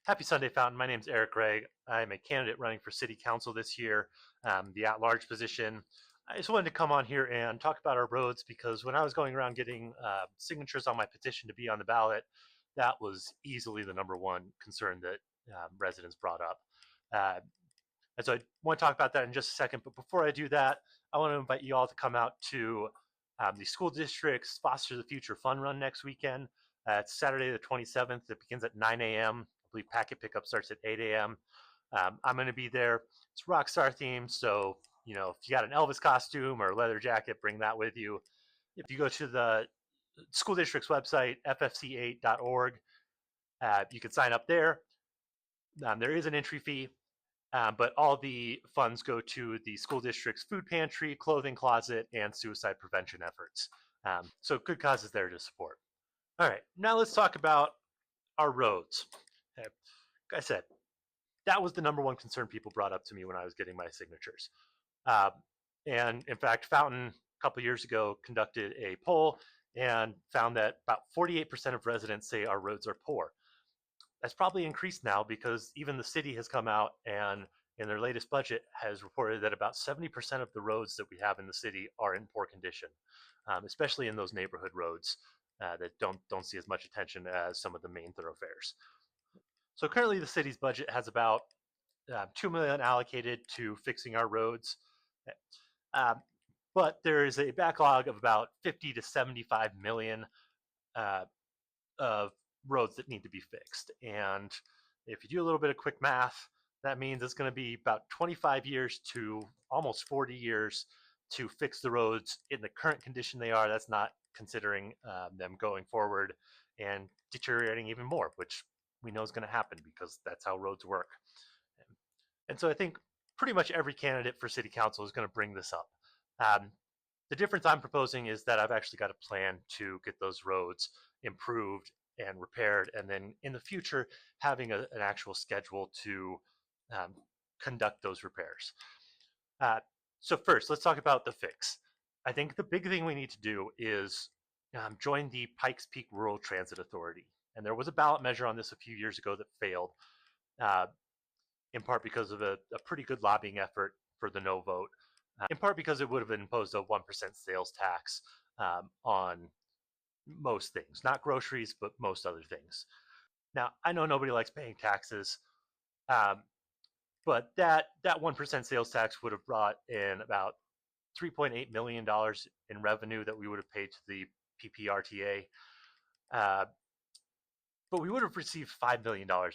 Happy Sunday, Fountain. My name is Eric Gregg. I'm a candidate running for City Council this year, the at-large position. I just wanted to come on here and talk about our roads because when I was going around getting signatures on my petition to be on the ballot, that was easily the number one concern that residents brought up. And so I want to talk about that in just a second. But before I do that, I want to invite you all to come out to the school district's Foster the Future Fun Run next weekend. It's Saturday the 27th. It begins at 9 a.m. I believe packet pickup starts at 8 a.m. I'm going to be there. It's Rockstar themed, so if you got an Elvis costume or a leather jacket, bring that with you. If you go to the school district's website, ffc8.org, you can sign up there. There is an entry fee, but all the funds go to the school district's food pantry, clothing closet, and suicide prevention efforts. So good causes there to support. All right, now let's talk about our roads. Okay. Like I said, that was the number one concern people brought up to me when I was getting my signatures. And in fact, Fountain a couple years ago conducted a poll and found that about 48% of residents say our roads are poor. That's probably increased now because even the city has come out and in their latest budget has reported that about 70% of the roads that we have in the city are in poor condition, especially in those neighborhood roads that don't see as much attention as some of the main thoroughfares. So currently the city's budget has about $2 million allocated to fixing our roads. But there is a backlog of about 50 to 75 million of roads that need to be fixed. And if you do a little bit of quick math, that means it's going to be about 25 years to almost 40 years to fix the roads in the current condition they are. That's not considering them going forward and deteriorating even more, which we know is going to happen because that's how roads work. And so I think pretty much every candidate for city council is going to bring this up. The difference I'm proposing is that I've actually got a plan to get those roads improved and repaired, and then in the future having an actual schedule to conduct those repairs. So first, let's talk about the fix. I think the big thing we need to do is join the Pikes Peak Rural Transit Authority. And there was a ballot measure on this a few years ago that failed, in part because of a pretty good lobbying effort for the no vote, in part because it would have imposed a 1% sales tax on most things, not groceries, but most other things. Now, I know nobody likes paying taxes, but that 1% sales tax would have brought in about $3.8 million in revenue that we would have paid to the PPRTA. But we would have received $5 million back.